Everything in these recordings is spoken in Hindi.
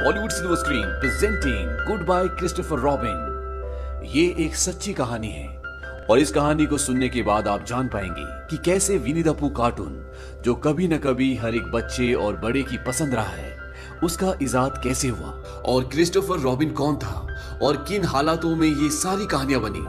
Bollywood silver screen presenting good bye Christopher robin. ये एक सच्ची कहानी है और इस कहानी को सुनने के बाद आप जान पाएंगे कि कैसे विनी द पूह कार्टून, जो कभी न कभी हर एक बच्चे और बड़े की पसंद रहा है, उसका इजाद कैसे हुआ और क्रिस्टोफर रॉबिन कौन था और किन हालातों में ये सारी कहानियां बनी।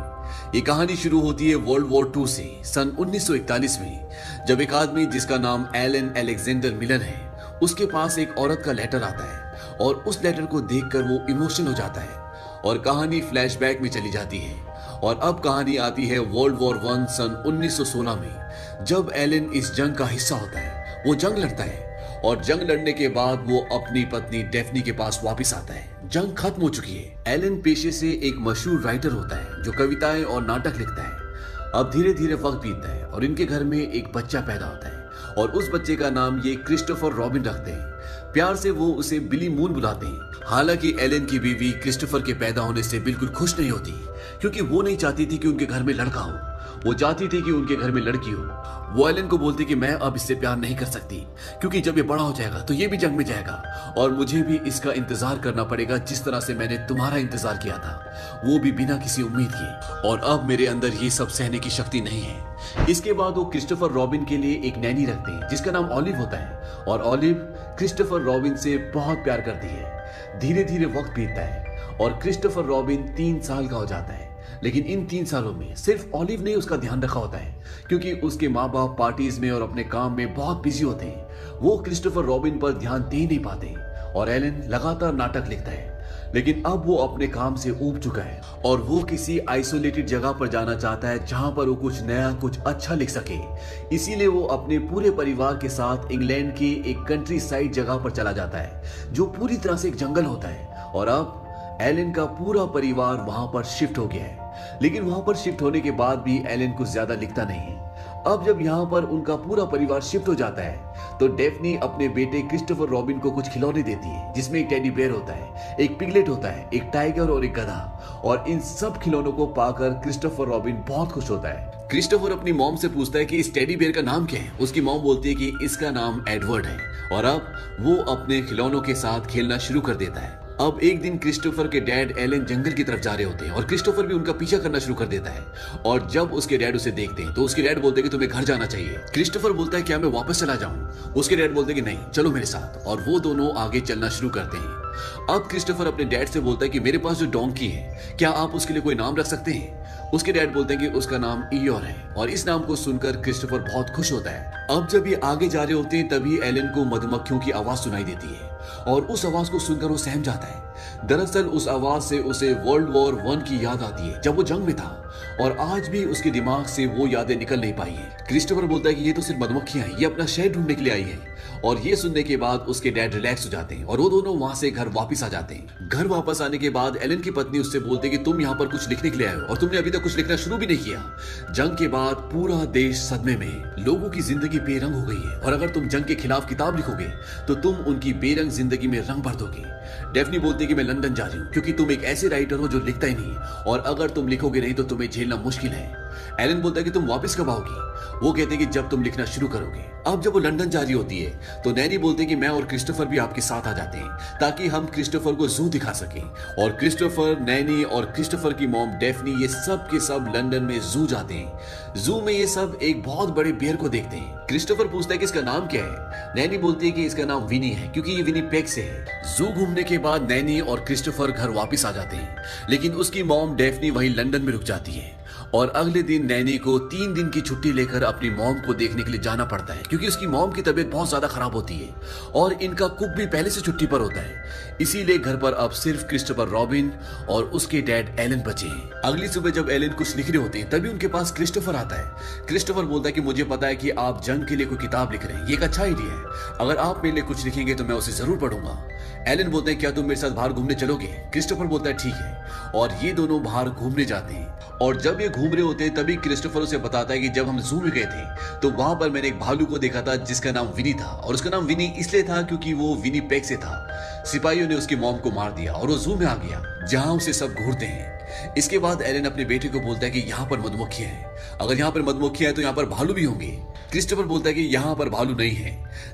ये कहानी शुरू होती है वर्ल्ड वॉर 2 से सन 1941 में, जब एक आदमी जिसका नाम एलन अलेक्जेंडर मिलर है, उसके पास एक औरत का लेटर आता है और उस लेटर को देखकर वो इमोशनल हो जाता है और कहानी फ्लैशबैक में चली जाती है। और अब कहानी आती है वर्ल्ड वॉर 1 सन 1916 में, जब एलन इस जंग का हिस्सा होता है। वो जंग लड़ता है और जंग लड़ने के बाद वो अपनी पत्नी डेफनी के पास वापस आता है। जंग खत्म हो चुकी है। एलन पेशे से एक मशहूर राइटर होता है जो कविताएं और नाटक लिखता है। अब धीरे धीरे वक्त बीतता है और इनके घर में एक बच्चा पैदा होता है और उस बच्चे का नाम ये क्रिस्टोफर रॉबिन रखते हैं। प्यार से वो उसे बिली मून बुलाते हैं। हालांकि एलन की बीवी क्रिस्टोफर के पैदा होने से बिल्कुल खुश नहीं होती, क्योंकि वो नहीं चाहती थी कि उनके घर में लड़का हो, वो चाहती थी कि उनके घर में लड़की हो। वो एलन को बोलती कि मैं अब इससे प्यार नहीं कर सकती, क्योंकि जब ये बड़ा हो जाएगा तो ये भी जंग में जाएगा और मुझे भी इसका इंतजार करना पड़ेगा जिस तरह से मैंने तुम्हारा इंतजार किया था, वो भी बिना किसी उम्मीद के। और अब मेरे अंदर ये सब सहने की शक्ति नहीं है। इसके बाद वो क्रिस्टोफर रॉबिन के लिए एक नैनी रखते हैं जिसका नाम ऑलिव होता है और ऑलिव क्रिस्टोफर रॉबिन से बहुत प्यार करती है। धीरे धीरे वक्त बीतता है और क्रिस्टोफर रॉबिन 3 साल का हो जाता है, लेकिन इन 3 सालों में सिर्फ ऑलिव ने उसका ध्यान रखा होता है, क्योंकि उसके माँ बाप पार्टीज में और अपने काम में बहुत बिजी होते हैं। वो क्रिस्टोफर रॉबिन पर ध्यान दे नहीं पाते और एलन लगातार नाटक लिखता है। लेकिन अब वो अपने काम से ऊब चुका है और वो किसी आइसोलेटेड जगह पर जाना चाहता है जहां पर वो कुछ नया, कुछ अच्छा लिख सके। इसीलिए वो अपने पूरे परिवार के साथ इंग्लैंड की एक कंट्री साइड जगह पर चला जाता है जो पूरी तरह से एक जंगल होता है। और अब एलन का पूरा परिवार वहां पर शिफ्ट हो गया है, लेकिन वहां पर शिफ्ट होने के बाद भी एलन कुछ ज्यादा लिखता नहीं है। अब जब यहाँ पर उनका पूरा परिवार शिफ्ट हो जाता है तो डेफनी अपने बेटे क्रिस्टोफर रॉबिन को कुछ खिलौने देती है, जिसमें एक टेडी बेयर होता है, एक पिगलेट होता है, एक टाइगर और एक गधा। और इन सब खिलौनों को पाकर क्रिस्टोफर रॉबिन बहुत खुश होता है। क्रिस्टोफर अपनी मॉम से पूछता है कि इस टेडी बेयर का नाम क्या है। उसकी मॉम बोलती है कि इसका नाम एडवर्ड है। और अब वो अपने खिलौनों के साथ खेलना शुरू कर देता है। अब एक दिन क्रिस्टोफर के डैड एलन जंगल की तरफ जा रहे होते हैं और क्रिस्टोफर भी उनका पीछा करना शुरू कर देता है। और जब उसके डैड उसे देखते हैं तो उसके डैड बोलते हैं कि तुम्हें घर जाना चाहिए। क्रिस्टोफर बोलता है क्या मैं वापस चला जाऊं? उसके डैड बोलते हैं कि नहीं, चलो मेरे साथ। और वो दोनों आगे चलना शुरू करते हैं। अब क्रिस्टोफर अपने डैड से बोलता है कि मेरे पास जो डोंकी है, क्या आप उसके लिए कोई नाम रख सकते हैं? उसके डैड बोलते हैं कि उसका नाम ईयोर है। और इस नाम को सुनकर क्रिस्टोफर बहुत खुश होता है। अब जब ये आगे जा रहे होते हैं तभी एलन को मधुमक्खियों की आवाज सुनाई देती है और उस आवाज को सुनकर वो सहम जाता है। दरअसल उस आवाज से उसे वर्ल्ड वॉर 1 की याद आती है, जब वो जंग में था और आज भी उसके दिमाग से वो यादें निकल नहीं पाई है। क्रिस्टोफर बोलता है कि ये तो सिर्फ मधुमक्खियां हैं, ये अपना शहर ढूंढने के लिए आई है। और ये सुनने के बाद उसके डैड रिलैक्स हो जाते हैं और वो दोनों वहां से घर वापस आ जाते हैं। घर वापस आने के बाद एलन की पत्नी उससे बोलती है कि तुम यहाँ पर कुछ लिखने के लिए आए हो और तुमने अभी तक कुछ लिखना शुरू भी नहीं किया। जंग के बाद पूरा देश सदमे में, लोगों की जिंदगी बेरंग हो गई है और अगर तुम जंग के खिलाफ किताब लिखोगे तो तुम उनकी बेरंग जिंदगी में रंग भर दोगे। डेफनी बोलती है कि मैं लंदन जा रही हूँ, क्योंकि तुम एक ऐसे राइटर हो जो लिखता ही नहीं और अगर तुम लिखोगे नहीं तो तुम्हें झेलना मुश्किल है। एलन बोलता है कि तुम वापस कब आओगी? वो कहते हैं कि जब तुम लिखना शुरू करोगे। अब जब वो लंदन जा रही होती है तो नैनी बोलते हैं कि मैं और क्रिस्टोफर भी आपके साथ आ जाते हैं ताकि हम क्रिस्टोफर को जू दिखा सकें। और क्रिस्टोफर, नैनी और क्रिस्टोफर की मॉम डेफनी ये सब के सब लंदन में जू जाते हैं। जू में ये सब एक बहुत बड़े बेयर को देखते हैं। क्रिस्टोफर पूछता है कि इसका नाम क्या है। नैनी बोलती है कि इसका नाम विनी है, क्योंकि ये विनीपेग से है। जू घूमने के बाद नैनी और क्रिस्टोफर घर वापस आ जाते हैं, लेकिन उसकी मॉम डेफनी वहीं लंदन में रुक जाती है। और अगले दिन नैनी को 3 दिन की छुट्टी लेकर अपनी मॉम को देखने के लिए जाना पड़ता है, क्योंकि उसकी मॉम की तबीयत बहुत ज्यादा खराब होती है और इनका कुक भी पहले से छुट्टी पर होता है। इसीलिए घर पर अब सिर्फ क्रिस्टोफर रॉबिन और उसके डैड एलन बचे हैं। अगली सुबह जब एलन कुछ लिख रहे होते हैं तभी उनके पास क्रिस्टोफर आता है। क्रिस्टोफर बोलता है कि मुझे पता है कि आप जंग के लिए कोई किताब लिख रहे हैं, ये एक अच्छा आइडिया है। अगर आप मेरे लिए कुछ लिखेंगे तो मैं उसे जरूर पढ़ूंगा। एलन बोलते हैं क्या तुम मेरे साथ बाहर घूमने चलोगे? क्रिस्टोफर बोलता है ठीक है। और ये दोनों बाहर घूमने जाते हैं और जब ये घूम रहे होते हैं तभी क्रिस्टोफर उसे बताता है कि जब हम जू में गए थे तो वहां पर मैंने एक भालू को देखा था जिसका नाम विनी था। और उसका नाम विनी इसलिए था क्योंकि वो विनीपेग से था। सिपाहियों ने उसकी मॉम को मार दिया और वो जू में आ गया जहां उसे सब घूरते हैं। इसके बाद एलन अपने बेटे को बोलता है कि यहाँ पर मधुमक्खियां हैं, अगर यहाँ पर मधुमक्खियां हैं तो यहाँ पर भालू भी होंगे। क्रिस्टोफर बोलता है कि यहाँ पर भालू नहीं है।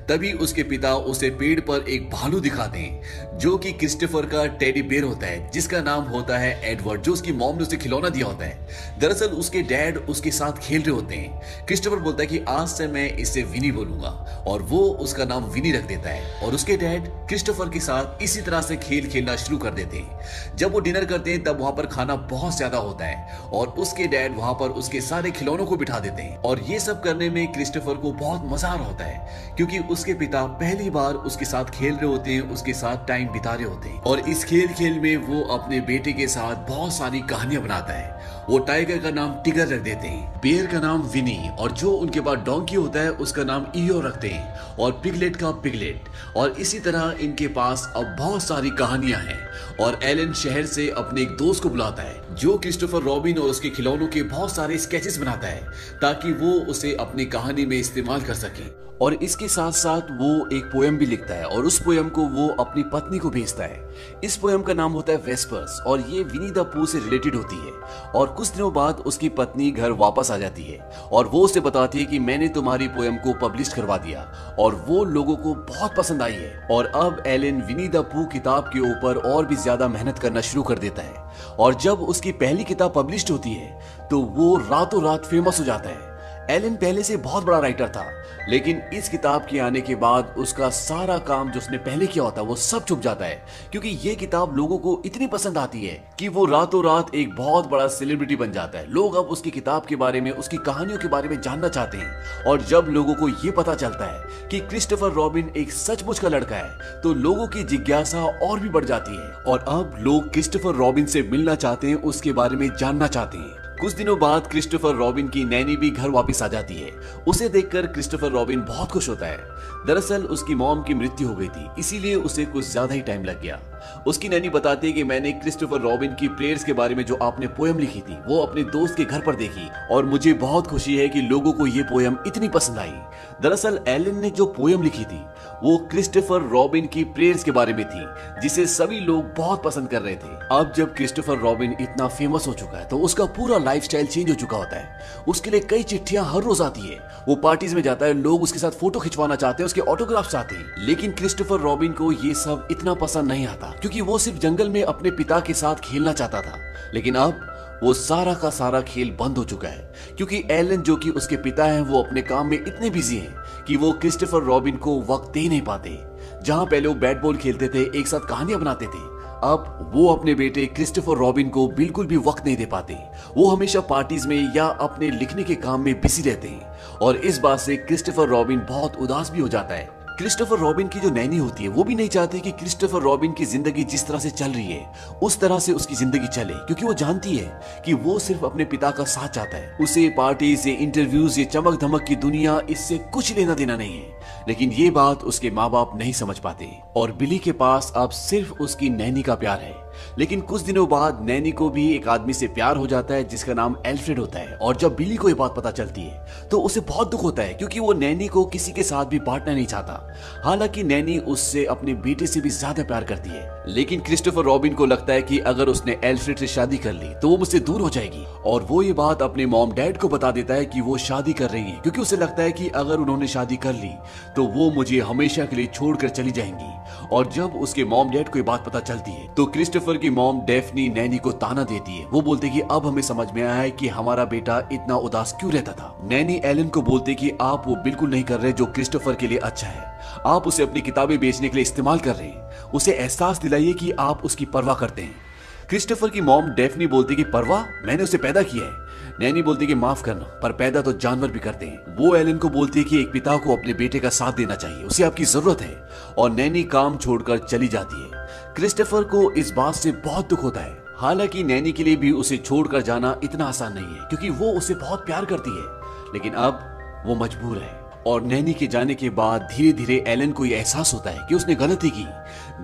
तभी उसके पिता उसे पेड़ पर एक भालू दिखाते हैं जो कि क्रिस्टोफर का टेडी बेयर होता है, जिसका नाम होता है एडवर्ड, जो उसकी मॉम ने उसे खिलौना दिया होता है। दरअसल उसके डैड उसके साथ खेल रहे होते हैं। क्रिस्टोफर बोलता है कि आज से मैं इसे विनी बोलूंगा और वो उसका नाम विनी रख देता है। और उसके डैड क्रिस्टोफर के साथ इसी तरह से खेल खेलना शुरू कर देते हैं। जब वो डिनर करते हैं तब वहां पर खाना बहुत ज्यादा होता है और उसके डैड वहां पर उसके सारे खिलौनों को बिठा देते हैं। और ये सब करने में क्रिस्टोफर को बहुत मजा आ रहा होता है क्योंकि उसके पिता पहली बार उसके साथ खेल रहे होते हैं, उसके साथ टाइम बिता रहे होते हैं। और इस खेल में वो अपने बेटे के साथ बहुत सारी कहानियां बनाता है। वो टाइगर का नाम टिगर रख देते हैं, बेयर का नाम विनी, और जो उनके पास डोंकी होता है उसका नाम ईयो रखते हैं, और पिगलेट का पिगलेट। और इसी तरह इनके पास अब बहुत सारी कहानियां हैं। और एलन शहर से अपने एक दोस्त को बुलाता है जो क्रिस्टोफर रॉबिन और उसके खिलौनों के बहुत सारे स्केचेस बनाता है ताकि वो उसे अपनी कहानी में इस्तेमाल कर सके। और इसके साथ साथ वो एक पोयम भी लिखता है और उस पोयम को वो अपनी पत्नी को भेजता है। इस पोयम का नाम होता है वेस्पर्स और ये विनी द पूह से रिलेटेड होती है। और कुछ दिनों बाद उसकी पत्नी घर वापस आ जाती है और वो उसे बताती है कि मैंने तुम्हारी पोयम को पब्लिश करवा दिया और वो लोगों को बहुत पसंद आई है। और अब एलन विनी द पूह किताब के ऊपर और भी ज्यादा मेहनत करना शुरू कर देता है। और जब उसकी पहली किताब पब्लिश होती है तो वो रातों रात फेमस हो जाता है। एलन पहले से बहुत बड़ा राइटर था, लेकिन इस किताब के आने के बाद उसका सारा काम जो उसने पहले किया होता है वो सब छुप जाता है क्योंकि ये किताब लोगों को इतनी पसंद आती है कि वो रातों रात एक बहुत बड़ा सेलिब्रिटी बन जाता है। लोग अब उसकी किताब के बारे में, उसकी कहानियों के बारे में जानना चाहते हैं। और जब लोगों को ये पता चलता है कि क्रिस्टोफर रॉबिन एक सचमुच का लड़का है तो लोगों की जिज्ञासा और भी बढ़ जाती है और अब लोग क्रिस्टोफर रॉबिन से मिलना चाहते हैं, उसके बारे में जानना चाहते हैं। कुछ दिनों बाद क्रिस्टोफर रॉबिन की नैनी भी घर वापस आ जाती है। उसे देखकर क्रिस्टोफर रॉबिन बहुत खुश होता है। दरअसल उसकी मॉम की मृत्यु हो गई थी, इसीलिए उसे कुछ ज्यादा ही टाइम लग गया। उसकी नैनी बताती है कि मैंने क्रिस्टोफर रॉबिन की प्रेयर्स के बारे में जो आपने पोयम लिखी थी वो अपने दोस्त के घर पर देखी और मुझे बहुत खुशी है कि लोगों को ये पोयम इतनी पसंद आई। दरअसल एलन ने जो पोयम लिखी थी वो क्रिस्टोफर रॉबिन की प्रेयर्स के बारे में थी जिसे सभी लोग बहुत पसंद कर रहे थे। अब जब क्रिस्टोफर रॉबिन इतना फेमस हो चुका है तो उसका पूरा लाइफस्टाइल चेंज हो चुका होता है। उसके लिए कई चिट्ठियां हर रोज आती है, वो पार्टीज में जाता है, लोग उसके साथ फोटो खिंचवाना चाहते हैं, उसके ऑटोग्राफ चाहते हैं। लेकिन क्रिस्टोफर रॉबिन को ये सब इतना पसंद नहीं आता क्योंकि वो सिर्फ जंगल में अपने पिता के साथ खेलना चाहता था। लेकिन अब वो सारा का सारा खेल बंद हो चुका है क्योंकि एलन जो कि उसके पिता हैं वो अपने काम में इतने बिजी हैं कि वो क्रिस्टोफर रॉबिन को वक्त दे नहीं पाते। जहां पहले वो बैट बॉल खेलते थे, एक साथ कहानियां बनाते थे, अब वो अपने बेटे क्रिस्टोफर रॉबिन को बिल्कुल भी वक्त नहीं दे पाते। वो हमेशा पार्टीज में या अपने लिखने के काम में बिजी रहते हैं और इस बात से क्रिस्टोफर रॉबिन बहुत उदास भी हो जाता है। क्रिस्टोफर रॉबिन की जो नैनी होती है वो भी नहीं चाहती कि क्रिस्टोफर रॉबिन की जिंदगी जिस तरह से चल रही है उस तरह से उसकी जिंदगी चले क्योंकि वो जानती है कि वो सिर्फ अपने पिता का साथ चाहता है। उसे पार्टी से, इंटरव्यूज, ये चमक धमक की दुनिया, इससे कुछ लेना देना नहीं है। लेकिन ये बात उसके माँ बाप नहीं समझ पाते और बिली के पास अब सिर्फ उसकी नैनी का प्यार है। लेकिन कुछ दिनों बाद नैनी को भी एक आदमी से प्यार हो जाता है जिसका नाम एल्फ्रेड होता है। और जब बिली को ये बात पता चलती है तो उसे बहुत दुख होता है क्योंकि वो नैनी को किसी के साथ भी बांटना नहीं चाहता। हालांकि नैनी उससे अपने बेटे से भी ज्यादा प्यार करती है। लेकिन क्रिस्टोफर रॉबिन को लगता है कि अगर उसने एल्फ्रेड से शादी कर ली तो वो मुझसे दूर हो जाएगी और वो ये बात अपने मॉम डैड को बता देता है कि वो शादी कर रही है क्योंकि उसे लगता है कि अगर उन्होंने शादी कर ली तो वो मुझे हमेशा के लिए छोड़कर चली जाएंगी। और जब उसके मॉम डैड को ये बात पता चलती है तो क्रिस्टोफर की मॉम डेफनी नैनी को ताना देती है। वो बोलते कि अब हमें समझ में आया है कि हमारा बेटा इतना उदास क्यों रहता था। नैनी एलन को बोलते कि आप वो बिल्कुल नहीं कर रहे जो क्रिस्टोफर के लिए अच्छा है, आप उसे अपनी किताबें बेचने के लिए इस्तेमाल कर रहे हैं। उसे एहसास दिलाइए कि आप उसकी परवाह करते हैं। क्रिस्टोफर की मॉम डेफनी बोलती कि परवाह, मैंने उसे पैदा किया है। नैनी बोलती कि माफ करना, पर पैदा तो जानवर भी करते हैं। वो एलन को बोलती है कि एक पिता को अपने बेटे का साथ देना चाहिए, उसे आपकी जरूरत है। और नैनी काम छोड़कर चली जाती है। क्रिस्टोफर को इस बात से बहुत दुख होता है। हालांकि नैनी के लिए भी उसे छोड़कर जाना इतना आसान नहीं है क्योंकि वो उसे बहुत प्यार करती है। लेकिन अब वो मजबूर है। और नैनी के जाने के बाद धीरे धीरे एलन को यह एहसास होता है कि उसने गलती की।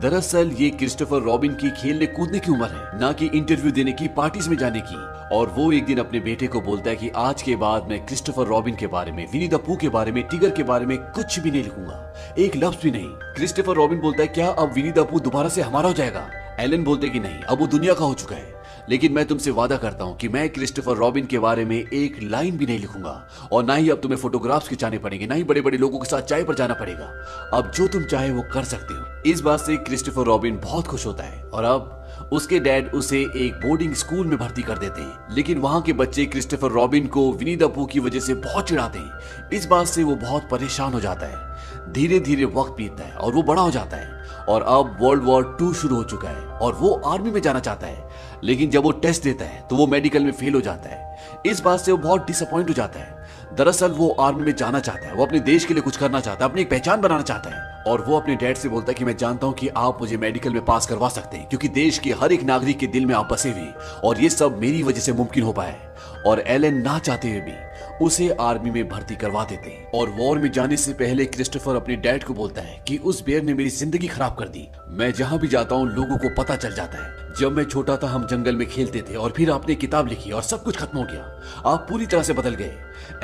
दरअसल ये क्रिस्टोफर रॉबिन की खेलने कूदने की उम्र है, ना कि इंटरव्यू देने की, पार्टीज में जाने की। और वो एक दिन अपने बेटे को बोलता है कि आज के बाद मैं क्रिस्टोफर रॉबिन के बारे में, विनी द पूह के बारे में, टिगर के बारे में कुछ भी नहीं लिखूंगा, एक लफ्ज भी नहीं। क्रिस्टोफर रॉबिन बोलता है क्या अब विनी द पूह दोबारा से हमारा हो जाएगा? एलन बोलते कि नहीं, अब वो दुनिया का हो चुका है। लेकिन मैं तुमसे वादा करता हूं कि मैं क्रिस्टोफर रॉबिन के बारे में एक लाइन भी नहीं लिखूंगा और ना ही अब तुम्हें फोटोग्राफ्स खिंचाने पड़ेंगे, ना ही बड़े बड़े लोगों के साथ चाय पर जाना पड़ेगा। अब जो तुम चाहे वो कर सकते हो। इस बात से क्रिस्टोफर रॉबिन बहुत खुश होता है और अब उसके डैड उसे एक बोर्डिंग स्कूल में भर्ती कर देते हैं। लेकिन वहां के बच्चे क्रिस्टोफर रॉबिन को विनी द पूह की वजह से बहुत चिढ़ाते हैं। इस बात से वो बहुत परेशान हो जाता है। धीरे धीरे वक्त बीतता है और वो बड़ा हो जाता है और अब वर्ल्ड वॉर 2 शुरू हो चुका है और वो आर्मी में जाना चाहता है। लेकिन जब वो टेस्ट देता है तो वो मेडिकल में फेल हो जाता है। इस बात से वो बहुत डिसअपॉइंट हो जाता है। दरअसल वो आर्मी में जाना चाहता है, वो अपने देश के लिए कुछ करना चाहता है, अपनी एक पहचान बनाना चाहता है। और वो अपने डैड से बोलता है कि मैं जानता हूं कि आप मुझे मेडिकल में पास करवा सकते हैं, क्योंकि देश के हर एक नागरिक के दिल में आप बसे हुए और ये सब मेरी वजह से मुमकिन हो पाया है। और एलन ना चाहते हुए भी उसे आर्मी में भर्ती करवा देते हैं। और वॉर में जाने से पहले क्रिस्टोफर अपने डैड को बोलता है कि उस बेर ने मेरी जिंदगी खराब कर दी। मैं जहां भी जाता हूं लोगों को पता चल जाता है। जब मैं छोटा था हम जंगल में खेलते थे और फिर आपने किताब लिखी और सब कुछ खत्म हो गया। आप पूरी तरह से बदल गए।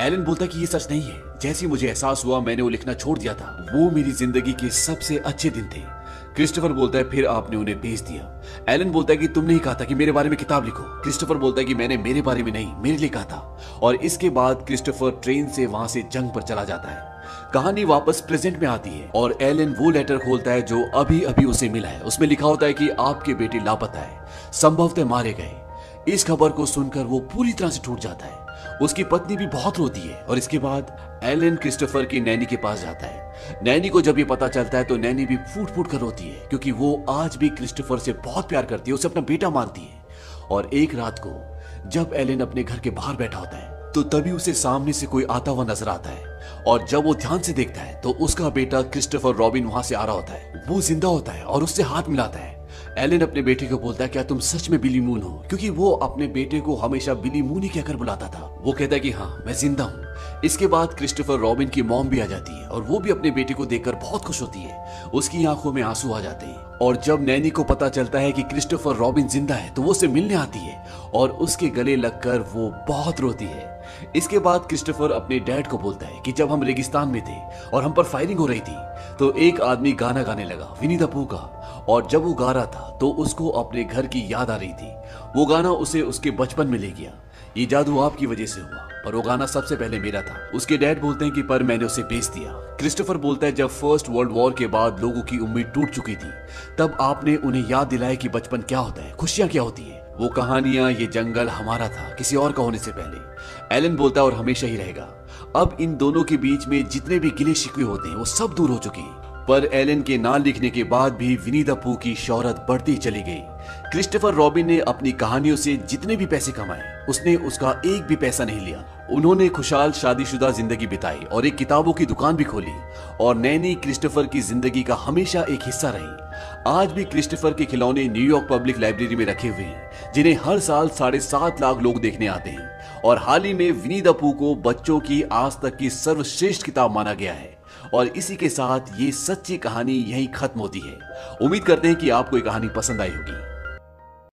एलन बोलता कि ये सच नहीं है। जैसे मुझे एहसास हुआ मैंने वो लिखना छोड़ दिया था। वो मेरी जिंदगी के सबसे अच्छे दिन थे। क्रिस्टोफर बोलता है फिर आपने उन्हें भेज दिया। एलन बोलता है कि तुमने ही कहा था कि मेरे बारे में किताब लिखो। क्रिस्टोफर बोलता है कि मैंने मेरे बारे में नहीं, मेरे लिए कहा था। और इसके बाद क्रिस्टोफर ट्रेन से वहां से जंग पर चला जाता है। कहानी वापस प्रेजेंट में आती है और एलन वो लेटर खोलता है जो अभी अभी उसे मिला है। उसमें लिखा होता है कि आपके बेटे लापता है, संभवतः मारे गए। इस खबर को सुनकर वो पूरी तरह से टूट जाता है। उसकी पत्नी भी बहुत रोती है और इसके बाद एलन क्रिस्टोफर की नैनी के पास जाता है। नैनी को जब ये पता चलता है तो नैनी भी फूट फूट कर रोती है, क्योंकि वो आज भी क्रिस्टोफर से बहुत प्यार करती है, उसे अपना बेटा मानती है। और एक रात को जब एलन अपने घर के बाहर बैठा होता है तो तभी उसे सामने से कोई आता हुआ नजर आता है। और जब वो ध्यान से देखता है तो उसका बेटा क्रिस्टोफर रॉबिन वहां से आ रहा होता है। वो जिंदा होता है और उससे हाथ मिलाता है। एलन अपने बेटे को बोलता है क्या तुम सच में बिली मून हो, क्योंकि वो अपने बेटे को हमेशा बिली मून ही कहकर बुलाता था। वो कहता है कि हाँ मैं जिंदा हूँ। इसके बाद क्रिस्टोफर रॉबिन की मॉम भी आ जाती है और वो भी अपने बेटे को देखकर बहुत खुश होती है। उसकी आंखों में आंसू आ जाते हैं। और जब नैनी को पता चलता है कि क्रिस्टोफर रॉबिन जिंदा है तो वो उसे मिलने आती है और उसके गले लगकर वो बहुत रोती है। इसके बाद क्रिस्टोफर अपने डैड को बोलता है कि जब हम रेगिस्तान में थे और हम पर फायरिंग हो रही थी तो एक आदमी गाना गाने लगा विनी द पूह का। और जब वो गा रहा था तो उसको अपने घर की याद आ रही थी। वो गाना उसे उसके बचपन में ले गया। ये जादू आपकी वजह से हुआ, पर वो गाना सबसे पहले मेरा था। उसके डैड बोलते हैं कि पर मैंने उसे बेच दिया। क्रिस्टोफर बोलता है जब फर्स्ट वर्ल्ड वॉर के बाद लोगों की उम्मीद टूट चुकी थी तब आपने उन्हें याद दिलाया कि बचपन क्या होता है, खुशियां क्या होती है। वो कहानियां, ये जंगल हमारा था किसी और का होने से पहले। एलन बोलता है और हमेशा ही रहेगा। अब इन दोनों के बीच में जितने भी गिले शिकवे होते हैं वो सब दूर हो चुके हैं। पर एलन के ना लिखने के बाद भी विनी द पूह की शोहरत बढ़ती चली गई। क्रिस्टोफर रॉबिन ने अपनी कहानियों से जितने भी पैसे कमाए उसने उसका एक भी पैसा नहीं लिया। उन्होंने खुशहाल शादीशुदा जिंदगी बिताई और एक किताबों की दुकान भी खोली। और नैनी क्रिस्टोफर की जिंदगी का हमेशा एक हिस्सा रही। आज भी क्रिस्टोफर के खिलौने न्यूयॉर्क पब्लिक लाइब्रेरी में रखे हुए हैं, जिन्हें हर साल 7.5 लाख लोग देखने आते हैं। और हाल ही में विनी द पूह को बच्चों की आज तक की सर्वश्रेष्ठ किताब माना गया है। और इसी के साथ ये सच्ची कहानी यहीं खत्म होती है। उम्मीद करते हैं कि आपको ये कहानी पसंद आई होगी।